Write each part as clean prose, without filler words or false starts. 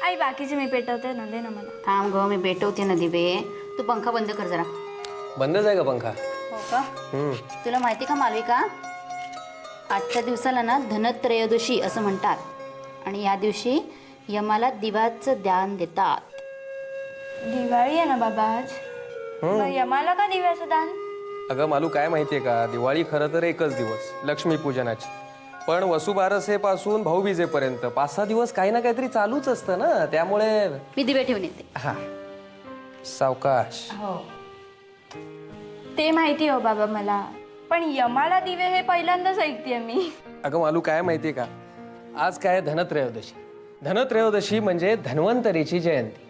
आई बाकीचे मी पेटवते ना, दे ना मला. थांब ग, मी पेटवते ना दिवे. तू पंखा बंद कर जरा. बंदच आहे का पंखा? हो का? तुला माहिती का मालविका, आजच्या दिवसाला ना धनत्रयोदशी असं म्हणतात. आणि या दिवशी यमाला दिव्याचं दान देतात. दिवाळी आहे ना बाबा आज. मग यमाला का दिव्याचं दान? अगं मालू, काय माहितीये का, दिवाळी खरं तर एकच दिवस, लक्ष्मीपूजनाची. पण वसुबारसेपासून भाऊबीजेपर्यंत 5-6 दिवस काही ना काहीतरी चालूच असतं ना, त्यामुळे. मी दिवे ठेवून येते. हा, सावकाश. हो, ते माहिती हो बाबा मला, पण यमाला दिवे हे पहिल्यांदाच ऐकतेय मी. अगं मालू, काय माहितीये का, आज काय धनत्रयोदशी. धनत्रयोदशी म्हणजे धन्वंतरीची जयंती.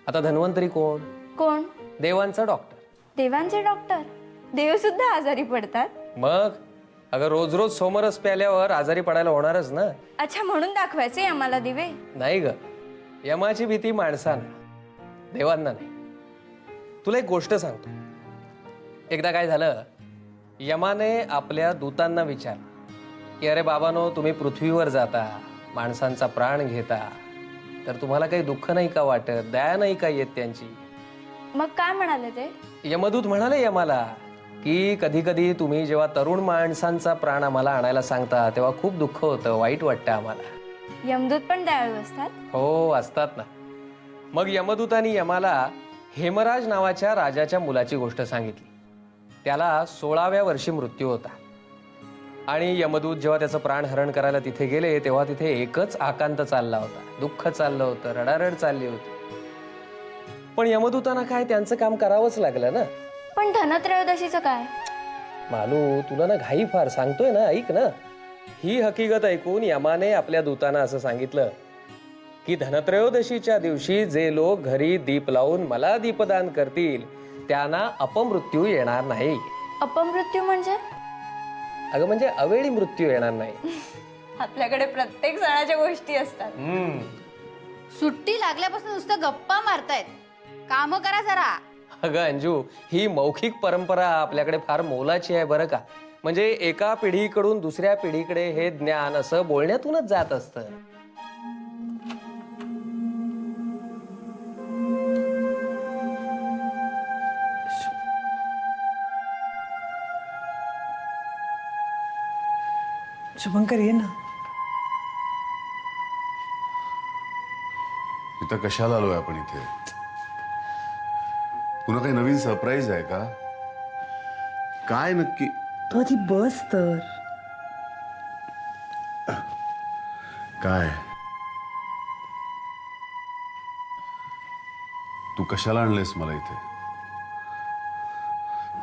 आता धन्वंतरी कोण? कोण? देवांचा डॉक्टर. देवांचे डॉक्टर? देव सुद्धा आजारी पडतात? मग अगं रोज रोज सोमरस प्याल्यावर आजारी पडायला होणारच ना. अच्छा, म्हणून दाखवायचे यमाला दिवे? नाही ग, यमाची भीती माणसांना, देवांना नाही. तुला एक गोष्ट सांगतो. एकदा काय झालं, यमाने आपल्या दूतांना विचारलं की अरे बाबांनो, तुम्ही पृथ्वीवर जाता, माणसांचा प्राण घेता, तर तुम्हाला काही दुःख नाही का वाटत, दया नाही का येत त्यांची? मग काय म्हणाले ते? यमदूत म्हणाले यमाला की कधी कधी तुम्ही जेव्हा तरुण माणसांचा प्राण आम्हाला आणायला सांगता तेव्हा खूप दुःख होतं, वाईट वाटतं आम्हाला. यमदूत पण दयाळू असतात? हो, असतात ना. मग यमदूतांनी यमाला हेमराज नावाच्या राजाच्या मुलाची गोष्ट सांगितली. त्याला 16व्या वर्षी मृत्यू होता. आणि यमदूत जेव्हा त्याचं प्राणहरण करायला तिथे गेले तेव्हा तिथे एकच आकांत चालला होता, दुःख चाललं होतं, रडारड चालली होती. पण यमदूतांना काय, त्यांचं काम करावंच लागलं ना. पण धनत्रयोदशीचं काय? मालू, तुला ना घाई फार, सांगतोय ना, ऐक ना. ही हकीकत ऐकून यमाने आपल्या दूतांना असं सांगितलं की धनत्रयोदशीच्या दिवशी जे लोक घरी दीप लावून मला दीपदान करतील त्यांना अपमृत्यू येणार नाही. अपमृत्यू म्हणजे? अगं म्हणजे अवेळी मृत्यू येणार नाही. आपल्याकडे प्रत्येक सणाच्या गोष्टी असतात. सुट्टी लागल्यापासून नुसतं गप्पा मारतायत. काम करा जरा. अगं अंजू, ही मौखिक परंपरा आपल्याकडे फार मोलाची आहे बरं का. म्हणजे एका पिढीकडून दुसऱ्या पिढीकडे हे ज्ञान असं बोलण्यातूनच जात असतं. शुभंकर, ये ना. इथं कशाला आलोय आपण इथे? पुन्हा काही नवीन सरप्राईज आहे का? काय नक्की? तू आधी बस तर. काय? तू कशाला आणलेस मला इथे?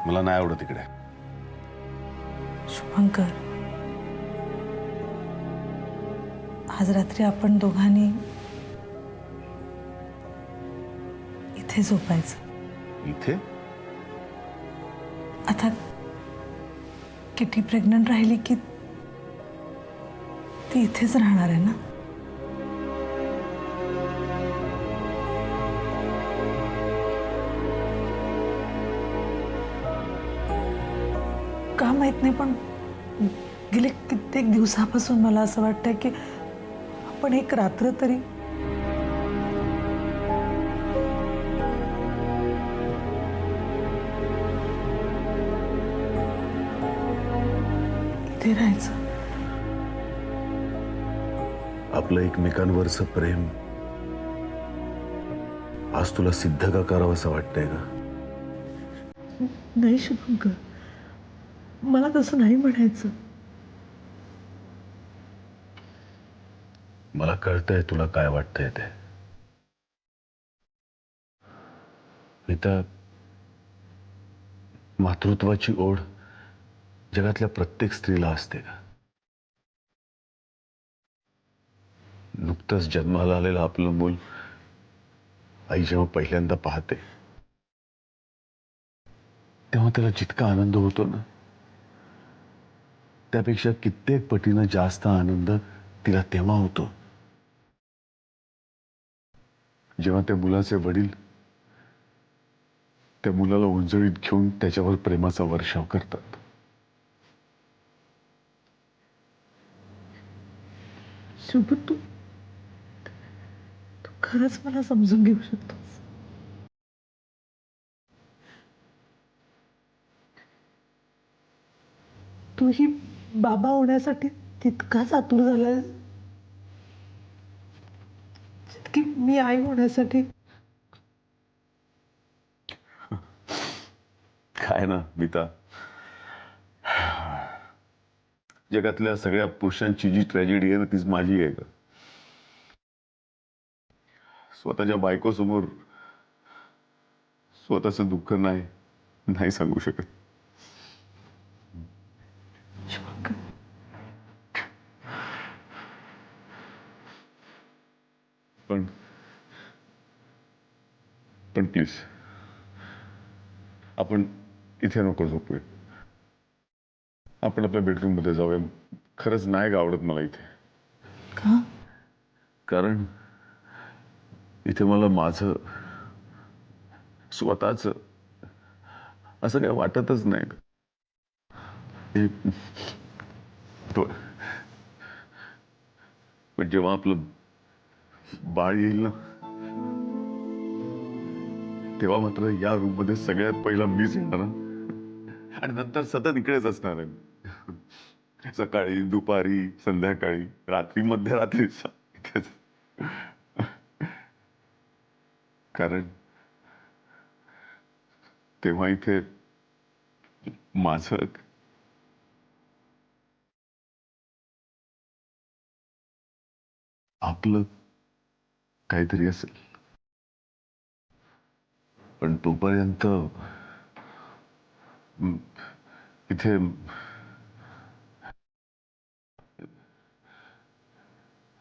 मला नाही आवडत इकडे. शुभंकर, आज रात्री आपण दोघांनी इथे झोपायचं. इथे? आता किटी प्रेग्नंट राहिली की ती इथेच राहणार आहे ना. का माहित नाही, पण गेले कित्येक दिवसापासून मला असं वाटतंय की आपण एक रात्र तरी इथे राहायचं. आपलं एकमेकांवरचं प्रेम आज तुला सिद्ध का करावं असं वाटतंय का? नाही शुभंकर, मला तसं नाही म्हणायचं. मला कळतंय तुला काय वाटतंय ते. मी तर मातृत्वाची ओढ जगातल्या प्रत्येक स्त्रीला असते का? नुकतंच जन्माला आलेलं आपलं मूल आई जेव्हा पहिल्यांदा पाहते तेव्हा त्याला जितका आनंद होतो ना, त्यापेक्षा कित्येक पटीनं जास्त आनंद तिला तेव्हा होतो जेव्हा त्या मुलाचे वडील त्या मुलाला उंजळीत घेऊन त्याच्यावर प्रेमाचा वर्षाव करतात. शुभ, तू खरंच मला समजून घेऊ शकतोस? तूही बाबा होण्यासाठी तितकाच आतुर झालाय जितकी मी आई होण्यासाठी. काय ना मीता, जगातल्या सगळ्या पुरुषांची जी ट्रॅजेडी आहे ना तीच माझी आहे का. स्वतःच्या बायकोसमोर स्वतःचं दुःख नाही सांगू शकत. पण प्लीज आपण इथे नको झोपूया. आपण आपल्या बेडरूम मध्ये जाऊया. खरंच नाही का आवडत मला इथे. का? कारण इथे मला माझं स्वतःच असं काही वाटतच नाही. पण जेव्हा आपलं बाळ येईल ना, तेव्हा मात्र या रूम मध्ये सगळ्यात पहिला मीच येणार आणि नंतर सतत इकडेच असणार आहे. सकाळी, दुपारी, संध्याकाळी, रात्री, मध्यरात्री इथेच. कारण तेव्हा इथे माझं आपलं काहीतरी असेल. पण तोपर्यंत इथे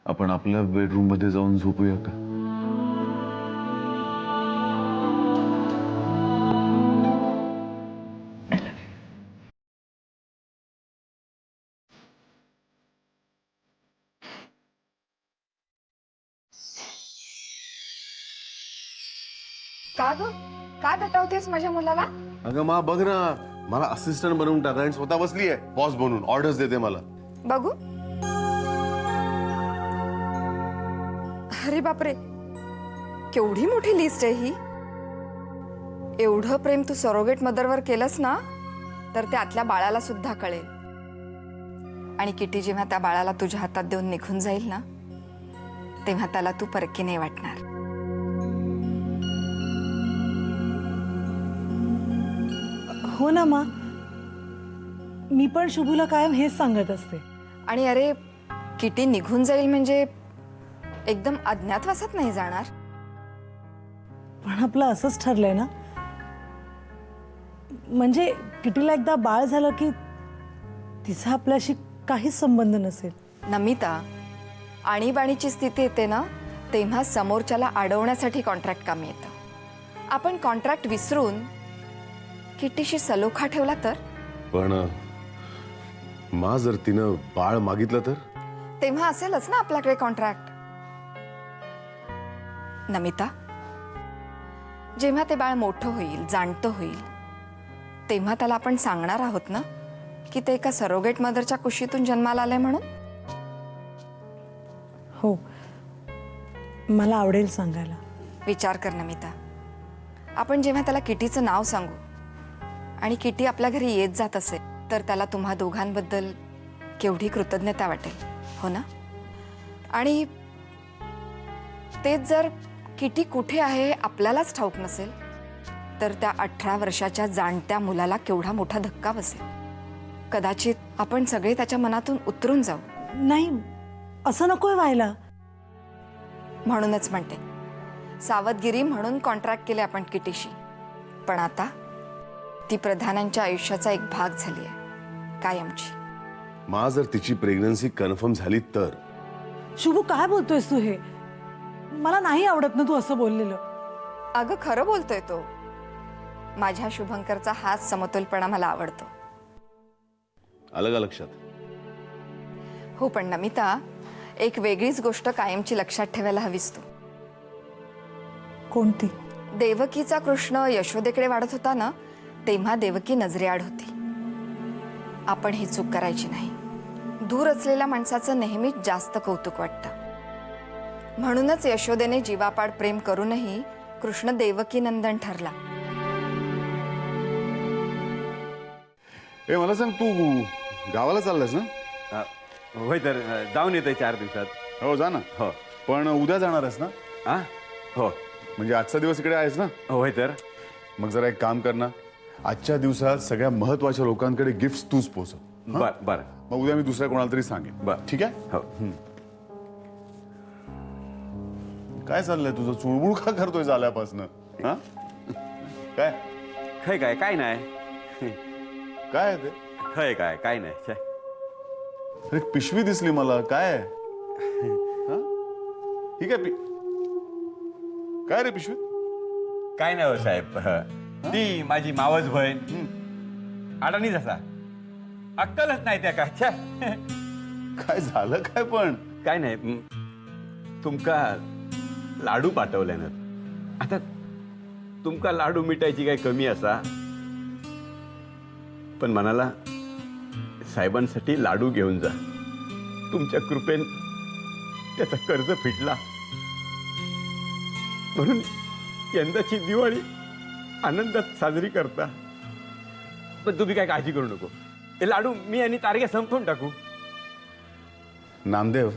आपण आपल्या बेडरूम मध्ये जाऊन झोपूया का? का ग? का दटावतेस माझ्या मुलाला? अगं मा बघ ना, मला असिस्टंट बनवून टाका आणि स्वतः बसली आहे बॉस बनून. ऑर्डर्स देते मला. बघू. अरे बापरे, केवढी मोठी लिस्ट आहे ही. एवढं प्रेम तू सरोगेट मदरवर केलंस ना, तर ते आतल्या बाळाला सुद्धा कळेल. आणि किटी जेव्हा त्या बाळाला तुझ्या हातात देऊन निघून जाईल ना, तेव्हा त्याला तू परकी नाही वाटणार. हो ना मा, मी पण शुभूला कायम हेच सांगत असते. आणि अरे, किटी निघून जाईल म्हणजे एकदम अज्ञातवासात नाही जाणार. पण आपलं असंच ठरलंय ना, म्हणजे किटीला एकदा बाळ झालं की तिचा आपल्याशी काहीच संबंध नसेल. नमिता, आणीबाणीची स्थिती येते ना, तेव्हा समोरच्याला अडवण्यासाठी कॉन्ट्रॅक्ट कामी येतं. आपण कॉन्ट्रॅक्ट विसरून किटीशी सलोखा ठेवला तर? पण मा जर तिनं बाळ मागितलं तर? तेव्हा असेलच ना आपल्याकडे कॉन्ट्रॅक्ट. नमिता, जेव्हा ते बाळ मोठं होईल, जाणतं होईल, तेव्हा त्याला आपण सांगणार आहोत ना की ते एका सरोगेट मदरच्या कुशीतून जन्माला आलंय म्हणून. हो, मला आवडेल सांगायला. विचार कर नमिता, आपण जेव्हा त्याला किटीचं नाव सांगू आणि किटी आपल्या घरी येत जात असेल, तर त्याला तुम्हा दोघांबद्दल केवढी कृतज्ञता वाटेल, हो ना? आणि तेच जर किटी कुठे आहे हे आपल्यालाच ठाऊक नसेल, तर त्या 18 वर्षाच्या जाणत्या मुलाला केवढा मोठा धक्का बसेल. कदाचित आपण सगळे त्याच्या मनातून उतरून जाऊ. नाही, असं नकोय व्हायला. म्हणूनच म्हणते, सावधगिरी म्हणून कॉन्ट्रॅक्ट केले आपण किटीशी. पण आता ती प्रधानांच्या आयुष्याचा एक भाग झाली आहे, कायमची. मा जर तिची प्रेग्नन्सी कन्फर्म झाली तर? शुभू, काय बोलतोयस तू हे? मला नाही आवडत ना तू असं बोललेलं. अगं, खरं बोलतोय तो. माझ्या शुभंकरचा हाच समतोलपणा मला आवडतो. आलं का लक्षात? हो, पण नमिता, एक वेगळीच गोष्ट कायमची लक्षात ठेवायला हवीस तू. कोणती? देवकीचा कृष्ण यशोदेकडे वाढत होता ना, तेव्हा देवकी नजरेआड होती. आपण ही चूक करायची नाही. दूर असलेल्या माणसाचं नेहमीच जास्त कौतुक वाटतं. म्हणूनच यशोदेने जीवापाड प्रेम करूनही कृष्ण देवकी नंदन ठरला. ए मला सांग, तू गावाला चाललास ना? होय तर जाऊन येतोय 4 दिवसात. हो जा ना. हो. पण उद्या जाणार आहेस ना? हा हो म्हणजे आजचा दिवस इकडे आहेस ना? होय तर. मग जरा एक काम कर ना, आजच्या दिवसात सगळ्या महत्वाच्या लोकांकडे गिफ्ट तूच पोचव. बर बर मग उद्या मी दुसऱ्या कोणाला तरी सांगेन. बर. ठीक आहे? हो. काय चाललंय तुझं? चुळबुळ का करतोय झाल्यापासनं? हा? काय काय नाही. काय आहे ते? काय नाही. छे. अरे पिशवी दिसली मला. काय आहे? हा? ही काय काय रे पिशवी? काय नाही हो साहेब. ती माझी मावस बहीण अडाणी जसा अक्कलच नाही त्या का. छे. काय झालं काय पण? काय नाही. तुमका लाडू पाठवले ना. आता तुमका लाडू मिठायची काय कमी असा, पण मनाला साहेबांसाठी लाडू घेऊन जा. तुमच्या कृपेन त्याचा कर्ज फिटला, म्हणून यंदाची दिवाळी आनंदात साजरी करता. पण तुम्ही काय काळजी करू नको. हे लाडू मी आणि तारगे संपवून टाकू. नामदेव,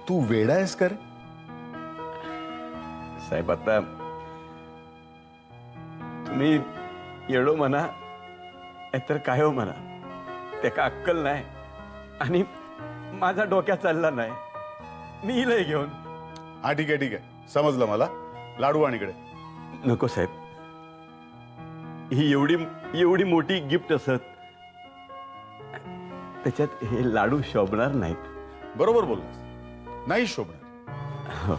तू वेडा आहेस का रे? साहेब आता तुम्ही येडो म्हणा तर काय हो म्हणा, त्याका अक्कल नाही आणि माझा डोक्यात चालला नाही. मी इलय घेऊन. हा ठीक आहे समजलं मला. लाडू आणि इकडे. नको साहेब, ही एवढी मोठी गिफ्ट असत, त्याच्यात हे लाडू शोभणार नाहीत. बरोबर बोललास. नाही शोभणार.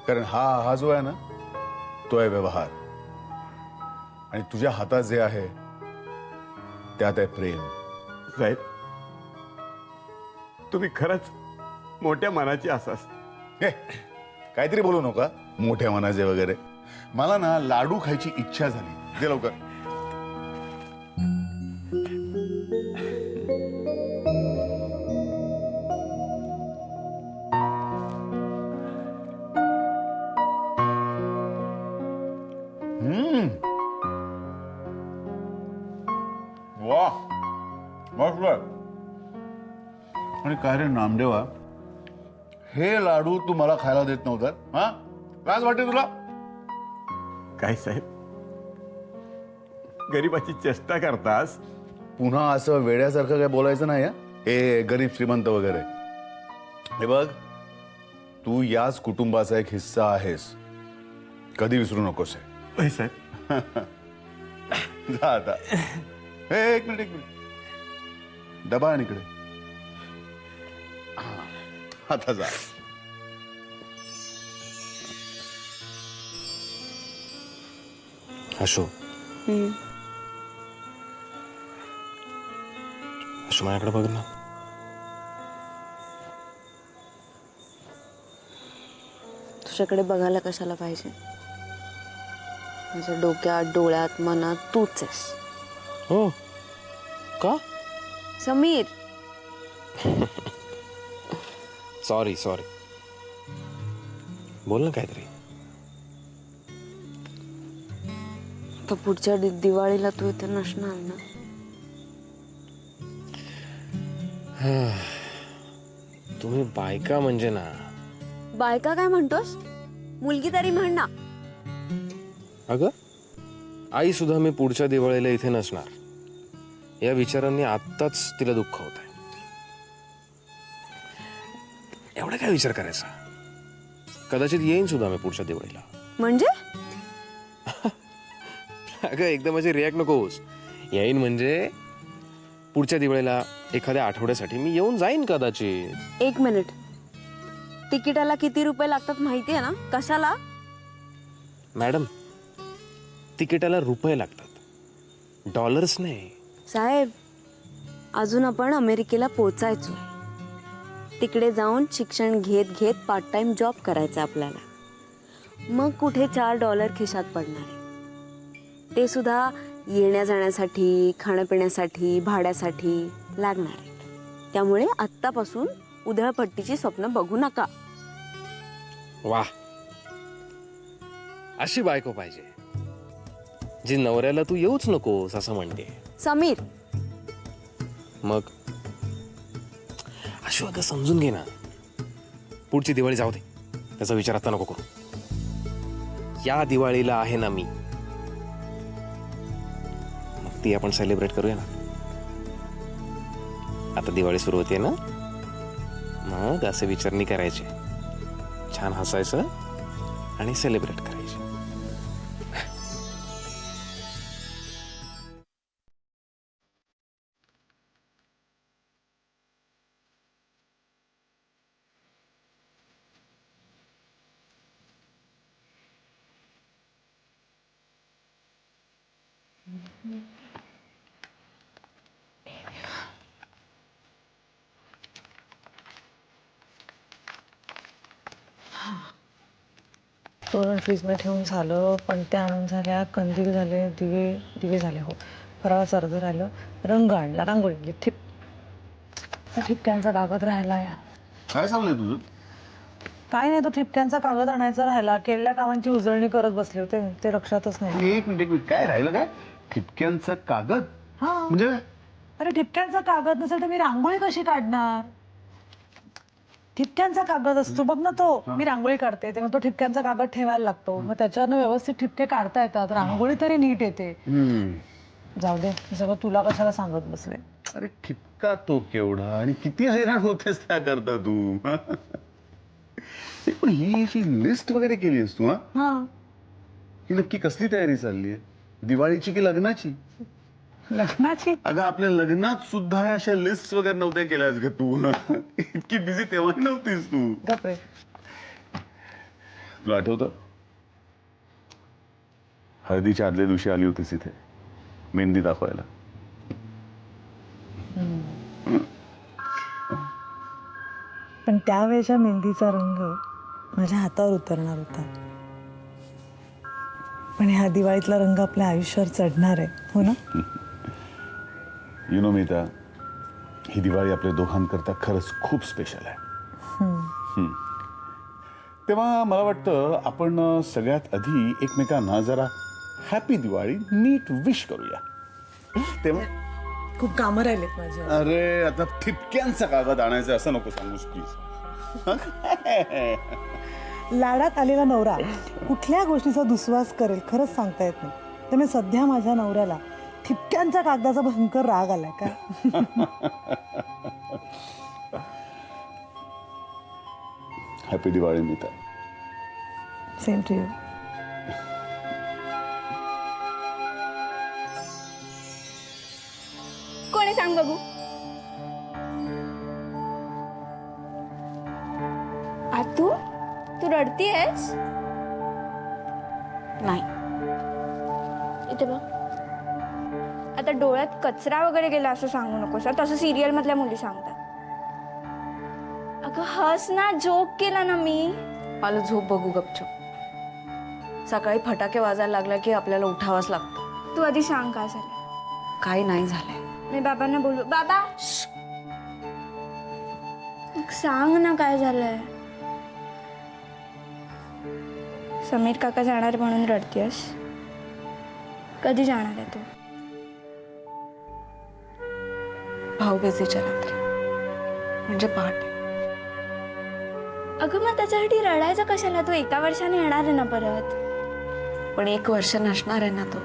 कारण हा जो आहे ना, तो आहे व्यवहार. आणि तुझ्या हातात जे आहे त्यात आहे प्रेम. साहेब तुम्ही खरंच मोठ्या मनाची असाच. हे, काहीतरी बोलू नका मोठ्या मनाचे वगैरे. मला ना लाडू खायची इच्छा झाली. दे लवकर. वा, मस्त आहे. आणि काय रे नामदेवा, हे लाडू तू मला खायला देत नव्हता? हा, लाज वाटते तुला? काय साहेब, गरीबाची चेष्टा करतास. पुन्हा असं वेड्यासारखं काय बोलायचं नाही. हे गरीब श्रीमंत वगैरे. हे बघ, तू याच कुटुंबाचा एक हिस्सा आहेस. कधी विसरू नकोस हे. होय साहेब. जा आता. हे एक मिनिट. डबा आणि इकडे. आता जा. अशो, माझ्याकडे बघ ना. तुझ्याकडे बघायला कशाला पाहिजे? माझ्या डोक्यात, डोळ्यात, मनात तूच आहेस. हो का? समीर, सॉरी बोल ना काहीतरी. तर पुढच्या दिवाळीला तू इथे नसणार ना? तुम्ही बायका म्हणजे ना. बायका काय म्हणतोस? मुलगी तरी म्हण ना. अगं, आई सुद्धा मी पुढच्या दिवाळीला इथे नसणार या विचारांनी आत्ताच तिला दुःख होत आहे. एवढा काय विचार करायचा? कदाचित येईन सुद्धा मी पुढच्या दिवाळीला. म्हणजे अगं, एकदम माझी रिॲक्ट नकोस. येईन म्हणजे पुढच्या दिवाळीला एखाद्या आठवड्यासाठी मी येऊन जाईन कदाचित. 1 मिनिट. तिकिटाला किती रुपये लागतात माहिती आहे ना? कशाला? मॅडम, तिकिटाला रुपये लागतात, डॉलर्स नाही. साहेब, अजून आपण अमेरिकेला पोचायचो. तिकडे जाऊन शिक्षण घेत पार्ट टाइम जॉब करायचा आपल्याला. मग कुठे $4 खिशात पडणार आहे? ते सुद्धा येण्या जाण्यासाठी, खाण्यापिण्यासाठी, भाड्यासाठी लागणार आहे. त्यामुळे आत्तापासून उधळपट्टीची स्वप्न बघू नका. वा, अशी बायको पाहिजे जी नवऱ्याला तू येऊच नकोस असं म्हणते. समीर, मग अशू अगं समजून घे ना. पुढची दिवाळी जाऊ दे, त्याचा विचार आता नको करू. या दिवाळीला आहे ना मी, मग ती आपण सेलिब्रेट करूया ना. आता दिवाळी सुरू होते ना, मग असे विचार नाही करायचे. छान हसायचं आणि सेलिब्रेट करायचे. तोरण फ्रीजमध्ये ठेवून झालं, पण त्या आणून झाल्या, कंदील झाले, दिवे झाले. हो, फराळाचं अर्ध राहिलं. रंग आणला, रांगोळी आणली. ठिपक्यांचा कागद राहिला. या काय चाललंय तुझं? काय नाही, तो ठिपक्यांचा कागद आणायचा राहिला. केलेल्या कामांची उजळणी करत बसले होते, ते लक्षातच नाही. एक मिनिट, काय राहिलं? काय ठिपक्यांचा कागद? हा, म्हणजे अरे ठिपक्यांचा कागद नसेल तर मी रांगोळी कशी काढणार? ठिपक्यांचा कागद असतो बघ ना तो. मी रांगोळी काढते तेव्हा तो ठिपक्यांचा कागद ठेवायला लागतो, मग त्याच्यावरनं व्यवस्थित ठिपके काढता येतात, रांगोळी तरी नीट येते. जाऊ दे, हे सगळं तुला कशाला सांगत बसले. अरे ठिपका तो केवढा आणि किती हैराण होतेस त्याकरता तू. पण ही अशी लिस्ट वगैरे केलीस तू? हा, ही नक्की कसली तयारी चालली आहे? दिवाळीची की लग्नाची? लग्नाची. अगं आपल्या लग्नात सुद्धा अशा लिस्ट वगैरे नव्हत्या केल्यास ग तू. इतकी बिझी तेव्हा नव्हतीस तू. गप्रे. तुला आठवतं हळदीच्या आदल्या दिवशी आली होतीस इथे मेहंदी दाखवायला? पण त्यावेळेच्या मेहंदीचा रंग माझ्या हातावर उतरणार होता, पण ह्या दिवाळीतला रंग आपल्या आयुष्यावर चढणार आहे. हो ना? यु नो मीता, ही दिवाळी आपल्या दोघांकरता खरंच खूप स्पेशल आहे. तेव्हा मला वाटतं आपण सगळ्यात आधी एकमेकांना जरा हॅपी दिवाळी नीट विश करूया. तेव्हा खूप कामं राहिलेत माझे. अरे आता ठिपक्यांचा कागद आणायचा असं नको सांगूस प्लीज. लाडात आलेला नवरा कुठल्या गोष्टीचा दुस्वास करेल खरंच सांगता येत नाही. त्यामुळे सध्या माझ्या नवऱ्याला ठिपक्यांच्या कागदाचा भयंकर राग आलाय का. Happy Diwali Meeta. Same to you. कोणी सांग बघू. आतू, तू रडतीयेस? नाही. इथे बघ. आता डोळ्यात कचरा वगैरे गेला असं सांगू नकोस. तसं सिरियल मधल्या मुली सांगतात. अगं हस ना, जोक केला ना मी. मला झोप बघू गपचूप. सकाळी फटाके वाजायला लागला की आपल्याला उठावंच लागतं. तू आधी सांग काय झालं. काही नाही झालंय. मी बाबांना बोलू. बाबा मग सांग ना काय झालंय. समीर काका जाणार म्हणून रडतीयस? कधी जाणार आहे तू? भाऊबीजेच्या रात्री, म्हणजे पहाटे. अगं मग त्याच्यासाठी रडायचं कशाला? तू एका वर्षाने येणार आहे ना परत. पण 1 वर्ष नसणार आहे ना तो.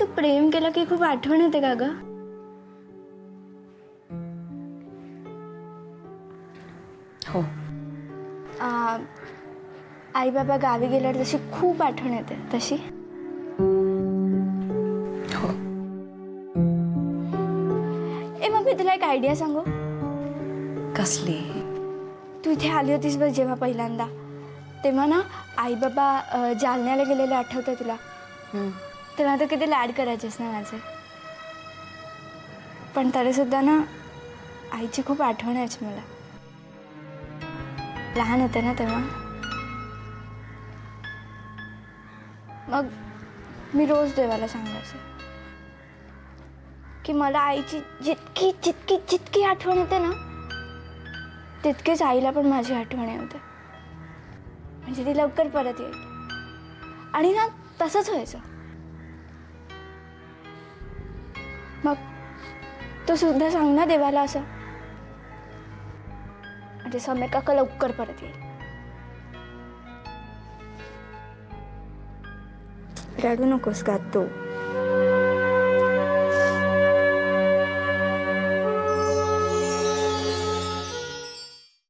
तू प्रेम केलं की खूप आठवण येते का ग? हो. आई बाबा गावी गेल्यावर जशी खूप आठवण येते तशी? हो. मग मी तुला एक आयडिया सांगू. कसली? तू इथे आली होतीस बघ जेव्हा पहिल्यांदा, तेव्हा ना आई बाबा जालन्याला गेलेले आठवतं तुला? तेव्हा तर किती लाड करायचेस ना माझे. पण तरी सुद्धा ना आईची खूप आठवण यायची मला. लहान होते ना तेव्हा. मग मी रोज देवाला सांगायचे की मला आईची जितकी जितकी जितकी आठवण येते ना तितकेच आईला पण माझी आठवण होते. म्हणजे ती लवकर परत येईल. आणि ना तसंच व्हायचं. मग तू सुद्धा सांग ना देवाला असं, म्हणजे समीर काका लवकर परत येईल. रडू नकोस का तू.